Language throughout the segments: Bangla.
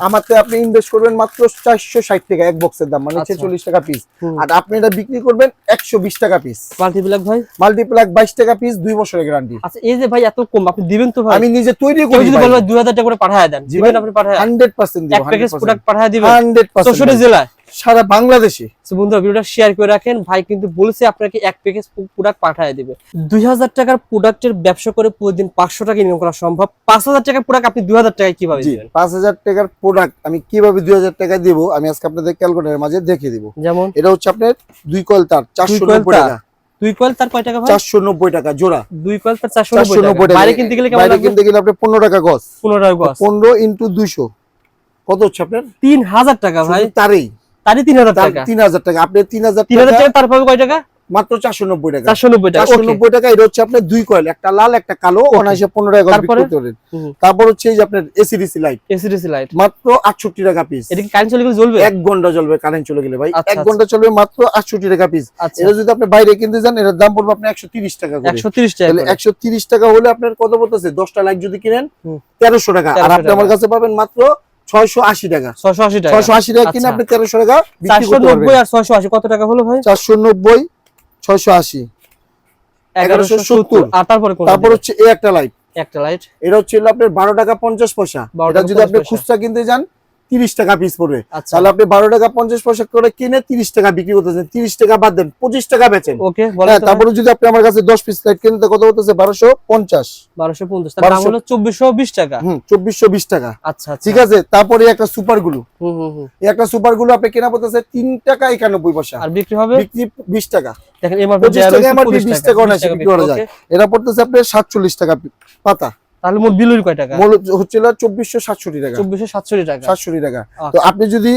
আমাতে আপনি ইনভেস্ট করবেন মাত্র 460 টাকা এক বক্সের দাম, মানে 46 টাকা পিস। আর আপনি এটা বিক্রি করবেন 120 টাকা পিস। মাল্টিপ্লাক ভাই, মাল্টিপ্লাক 22 টাকা পিস, 2 বছরের গ্যারান্টি। আচ্ছা এই যে ভাই এত কম আপনি দিবেন তো ভাই? আমি নিজে তৈরি করি। যদি বলবেন 2000 টাকা করে পাঠায় দেন, দিবেন আপনি? পাঠায় 100% দিব। এক প্যাকেজ প্রোডাক্ট পাঠায় দিবেন 100% 64 জেলায় সারা বাংলাদেশে। বন্ধুরা ভিডিওটা শেয়ার করে রাখেন, ভাই কিন্তু বলেছে আপনাকে এক প্যাকেজ প্রোডাক্ট পাঠিয়ে দিবে। 2000 টাকার প্রোডাক্টের ব্যবসা করে প্রতিদিন 500 টাকা ইনকাম করা সম্ভব। 5000 টাকার প্রোডাক্ট আপনি 2000 টাকায় কিভাবে দিবেন? 5000 টাকার প্রোডাক্ট আমি কিভাবে 2000 টাকা দেব, আমি আজকে আপনাদের ক্যালকুলেটরের মাঝে দেখিয়ে দেব। যেমন এটা হচ্ছে আপনার 2 কয়েল তার 490 টাকা। 2 কয়েল তার কয় টাকা ভাই? 490 টাকা জোড়া। 2 কয়েল তার 490 টাকা। বাইরে কিনতে গেলে কেমন লাগবে? বাইরে কিনতে গেলে আপনি 15 টাকা গজ। 15 টাকা গজ। 15 × 200 কত হচ্ছে আপনার? 3000 টাকা ভাই। তারই 3000 টাকা। 3000 টাকা। আপনি 3000 টাকা তারপর কয় টাকা? মাত্র 490 টাকা। 490 টাকা। 490 টাকা। এটা হচ্ছে আপনার 2 কয়েল, একটা লাল একটা কালো, অনায়াসে 15 টাকা বিক্রি করতে পারেন। তারপর হচ্ছে এই যে আপনার এসিডিসি লাইট। এসিডিসি লাইট মাত্র 68 টাকা পিস। এটা কি কারেন্ট চলে গেলে জ্বলবে? 1 ঘন্টা জ্বলবে কারেন্ট চলে গেলে ভাই। আচ্ছা, 1 ঘন্টা চলবে, মাত্র 68 টাকা পিস। এটা যদি আপনি বাইরে কিনতে যান এর দাম পড়বে আপনার 130 টাকা করে। 130 টাকা। তাহলে 130 টাকা হলে আপনার কত পড়তেছে? 10টা লাইট যদি কিনেন 1300 টাকা। আর আপনি আমার কাছে পাবেন মাত্র 680 টাকা। 680 টাকা। 680 টাকা কিনে আপনি 1300 টাকা বিক্রি করতে পারবেন। 490 আর 680 কত টাকা হলো ভাই? 490 680 1170। আর তারপর হচ্ছে এই একটা লাইট। একটা লাইট এটা হচ্ছে আপনার 12 টাকা 50 পয়সা। এটা যদি আপনি খুচরা কিনতে যান 30 টাকা পিস পড়বে। তাহলে আপনি 12 টাকা 50 পয়সা করে কিনে 30 টাকা বিক্রি করতেছেন। 30 টাকা বাদ দেন, 25 টাকা বেচেন। ওকে, তারপরে যদি আপনি আমার কাছে 10 পিস লাইট কিনেন তো কত হতেছে? 1250। 1250 তার দাম হলো 2420 টাকা। 2420 টাকা। আচ্ছা ঠিক আছে। তারপরে একটা সুপার গ্লু। এই একটা সুপার গ্লু আপনি কেনা পড়তেছে 3 টাকা 91 পয়সা। আর বিক্রি হবে? বিক্রি 20 টাকা। দেখেন এমআরপি 25 টাকা এমআরপি, 20 টাকা অনায়াসে বিক্রি করা যায়। এটা পড়তেছে আপনার 47 টাকা পাতা। তাহলে মোট বিল কয় টাকা? মোট হচ্ছিল 2467 টাকা। 2467 টাকা। 67 টাকা। তো আপনি যদি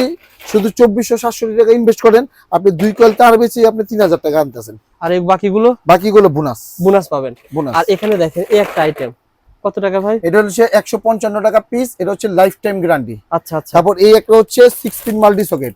শুধু 2467 টাকা ইনভেস্ট করেন, আপনি 2 কয়েল তার বেচে আপনি 3000 টাকা আনতেছেন। আর এই বাকিগুলো বোনাস পাবেন। আর এখানে দেখেন এই একটা আইটেম কত টাকা ভাই? এটা হচ্ছে 155 টাকা পিস। এটা হচ্ছে লাইফ টাইম গ্যারান্টি। আচ্ছা আচ্ছা। তারপর এই একটা হচ্ছে 6 পিন মাল্টি সকেট।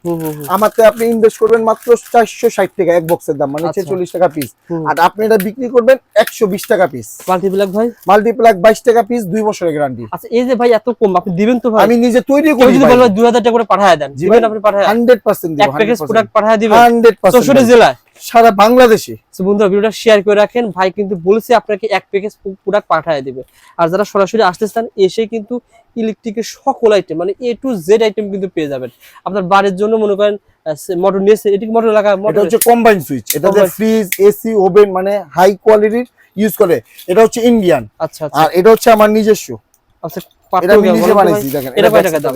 আমাতে আপনি ইনভেস্ট করবেন মাত্র 460 টাকা এক বক্সের দাম, মানে 46 টাকা পিস। আর আপনি এটা বিক্রি করবেন 120 টাকা পিস। মাল্টিপ্লাক ভাই? মাল্টিপ্লাক 22 টাকা পিস, 2 বছরের গ্যারান্টি। আচ্ছা এই যে ভাই এত কম আপনি দিবেন তো ভাই? আমি নিজে তৈরি করি। যদি বলবেন 2000 টাকা করে পাঠায় দেন, দিবেন আপনি? পাঠায় 100% দিব। এক প্যাকেজ প্রোডাক্ট পাঠায় দিবেন 100% 64 জেলায় সারা বাংলাদেশে। বন্ধুরা ভিডিওটা শেয়ার করে রাখেন, ভাই কিন্তু বলেছে আপনাকে এক প্যাকেজ প্রোডাক্ট পাঠিয়ে দিবে। আর যারা সরাসরি আসতে চান এসে কিন্তু ইলেকট্রিকের সকল আইটেম মানে A to Z আইটেম কিন্তু পেয়ে যাবেন। আপনার বাড়ির জন্য মনে করেন মোটর নিয়েছে, এটি মোটর লাগা, এটা হচ্ছে কম্বাইন সুইচ। এটাতে ফ্রিজ, এসি, ওভেন মানে হাই কোয়ালিটির ইউজ করে। এটা হচ্ছে ইন্ডিয়ান। আচ্ছা আচ্ছা। আর এটা হচ্ছে আমার নিজস্ব। আচ্ছা এটা আমি নিজে বানাইছি। দেখেন এটা কয় টাকা দাম?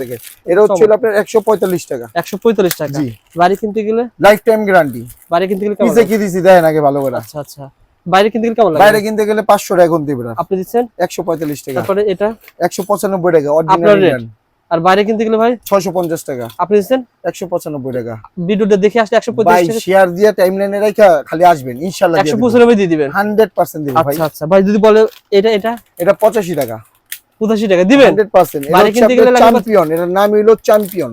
এটা হচ্ছে আপনার 145 টাকা। 145 টাকা। জি। বাড়ি কিনতে গেলে লাইফ টাইম গ্যারান্টি। বাড়ি কিনতে গেলে কেমন? পিছে কি দিছি দেখেন আগে ভালো করে। আচ্ছা আচ্ছা। বাইরে কিনতে গেলে কেমন লাগে? বাইরে কিনতে গেলে 500 টাকা এখন দিবেন। আপনি দিচ্ছেন 145 টাকা। তারপরে এটা 195 টাকা আপনার রেট। অরিজিনাল। আর বাইরে কিনতে গেলে ভাই 650 টাকা। আপনি দিচ্ছেন 195 টাকা। ভিডিওটা দেখে আসলে 145 টাকা। ভাই শেয়ার দিয়ে টাইমলাইনে রাখা খালি আসবেন, ইনশাআল্লাহ 195 দিয়ে দিবেন। 100% দিব ভাই। আচ্ছা আচ্ছা। ভাই যদি বলে এটা 85 টাকা। 85 টাকা দিবেন 100%। বাইরে কিনতে গেলে চ্যাম্পিয়ন, এর নাম হলো চ্যাম্পিয়ন।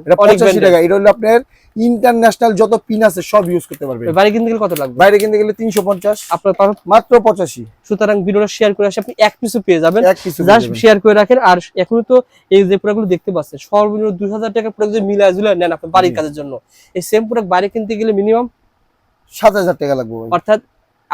এটা 85 টাকা। এটা হলো আপনার ইন্টারন্যাশনাল যত পিন আছে সব ইউজ করতে পারবেন। বাইরে কিনতে গেলে কত লাগবে? বাইরে কিনতে গেলে 350। আপনার মাত্র 85। সুতরাং ভিডিওটা শেয়ার করে আসে আপনি এক পিসও পেয়ে যাবেন। এক পিসও জাস্ট শেয়ার করে রাখেন। আর এখন তো এই যে প্রোডাক্টগুলো দেখতে পাচ্ছেন সর্বনিম্ন 2000 টাকা প্রোডাক্ট যদি মিলা জুলা নেন আপনার বাড়ির কাজের জন্য, এই সেম প্রোডাক্ট বাইরে কিনতে গেলে মিনিমাম 7000 টাকা লাগবে। অর্থাৎ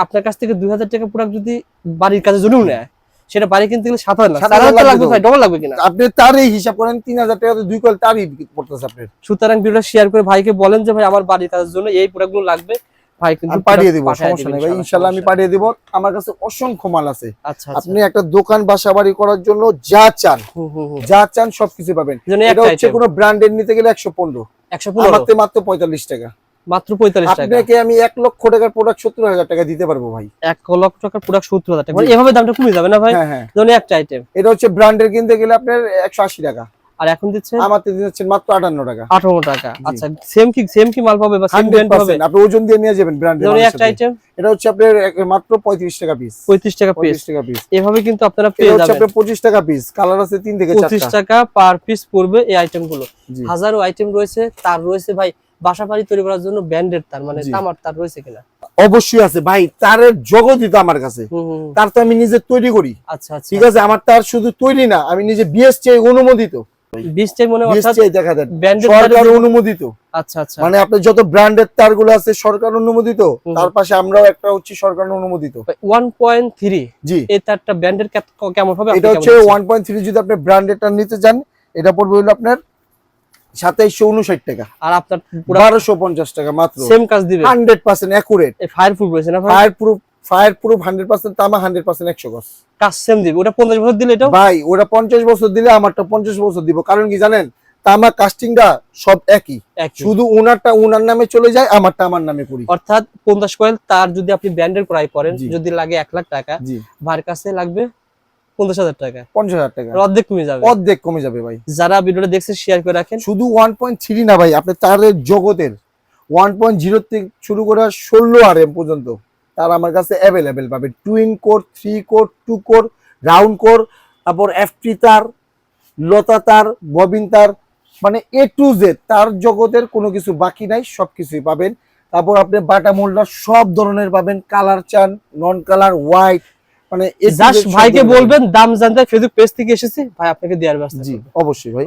আপনার কাছ থেকে 2000 টাকা প্রোডাক্ট যদি বাড়ির কাজের জন্য নেয় সেটা বাড়ি কিনতে গেলে 7000 না 7000 লাগবে ভাই, ডবল লাগবে কিনা? আপনি তারই হিসাব করেন 3000 টাকাতে 2 কয়েল তারই পড়তেছে আপনার। সুতরাং ভিডিওটা শেয়ার করে ভাইকে বলেন যে ভাই আমার বাড়ির কাজের জন্য এই প্রোডাক্টগুলো লাগবে, ভাই কিন্তু পাঠিয়ে দিব, সমস্যা নেই ভাই, ইনশাআল্লাহ আমি পাঠিয়ে দিব। আমার কাছে অসংখ্য মাল আছে। আচ্ছা আপনি একটা দোকান বাসা বাড়ি করার জন্য যা চান সবকিছু পাবেন। এটা হচ্ছে কোনো ব্র্যান্ডের নিতে গেলে 115 আমাতে মাত্র 45 টাকা। মাত্র 45 টাকা। আপনাকে আমি 1 লক্ষ টাকার প্রোডাক্ট 70000 টাকা দিতে পারবো ভাই। 1 লক্ষ টাকার প্রোডাক্ট 70000 টাকা। মানে এভাবে দামটা কমে যাবে না ভাই? হ্যাঁ। যেমন একটা আইটেম এটা হচ্ছে ব্র্যান্ডের কিনতে গেলে আপনার 180 টাকা। আর এখন দিচ্ছেন আমাতে দিচ্ছেন মাত্র 58 টাকা। 58 টাকা। আচ্ছা সেম কি মাল পাবে বা সেম ব্র্যান্ড পাবে? আপনি ওজন দিয়ে নিয়ে যাবেন ব্র্যান্ডের। যেমন একটা আইটেম এটা হচ্ছে আপনার মাত্র 35 টাকা পিস। 35 টাকা পিস। এভাবে কিন্তু আপনারা পেয়ে যাবেন। এটা হচ্ছে 25 টাকা পিস। কালার আছে 3 থেকে 4টা। 25 টাকা পার পিস পড়বে এই আইটেমগুলো। হাজারো আইটেম রয়েছে। তার রয়েছে ভাই বাসা বাড়ি তৈরি করার জন্য ব্র্যান্ডেড তার মানে তামার তার রয়েছে কিনা? অবশ্যই আছে ভাই, তারের জগৎই তো আমার কাছে। তার তো আমি নিজে তৈরি করি। আচ্ছা আচ্ছা। ঠিক আছে, আমার তার শুধু তৈরি না, আমি নিজে বিএসটি অনুমোদিত। 20 টাই মনে অর্থাৎ 20 দেখা দেন ব্র্যান্ডের সরকার অনুমোদিত। আচ্ছা আচ্ছা, মানে আপনি যত ব্র্যান্ডের তারগুলো আছে সরকার অনুমোদিত, তার পাশে আমরাও একটা হচ্ছে সরকার অনুমোদিত। 1.3 জি, এই তারটা ব্র্যান্ডের কেমন হবে? এটা হচ্ছে 1.3 যদি আপনি ব্র্যান্ডেরটা নিতে চান এটা পড়বে হলো আপনার 2759 টাকা, আর আপনার 1250 টাকা মাত্র। সেম কাজ দিবে, 100% অ্যাকুরেট, এই ফায়ার প্রুফ রয়েছে না ভাই? ফায়ার প্রুফ 100% তামা, 100% 100 গজ। কাজ সেম দিবে, ওটা 50 বছর দিলে এটাও ভাই ওটা 50 বছর দিলে আমারটা 50 বছর দিব। কারণ কি জানেন, তামা কাস্টিংটা সব একই, একই। শুধু ওনারটা ওনার নামে চলে যায়, আমারটা আমার নামে করি। অর্থাৎ 50 কয়েল তার যদি আপনি ব্র্যান্ডের ক্রয় করেন, জি। যদি লাগে 1 লাখ টাকা, জি, ভাইয়ের কাছে লাগবে 50,000 টাকা, 50,000 টাকা, আর অর্ধেক কমে যাবে। অর্ধেক কমে যাবে ভাই। যারা ভিডিওটা দেখছে শেয়ার করে রাখেন। শুধু 1.3 না ভাই, আপনি তারের জগতের 1.0 থেকে শুরু করে 16 RM পর্যন্ত তার আমার কাছে অ্যাভেলেবেল পাবেন। Twin core, 3 core, 2 core, round core, তারপর এফটি তার, লতা তার, ববিন তার, মানে A to Z তার জগতের কোনো কিছু বাকি নাই, সবকিছুই পাবেন। তারপর আপনি বাটা মোল্ডার সব ধরনের পাবেন, কালার চান, নন কালার, হোয়াইট, মানে জাস্ট ভাইকে বলবেন দাম জানতে, ফেসবুক পেজ থেকে এসেছি ভাই আপনাকে দেওয়ার ব্যবস্থা। জি অবশ্যই ভাই।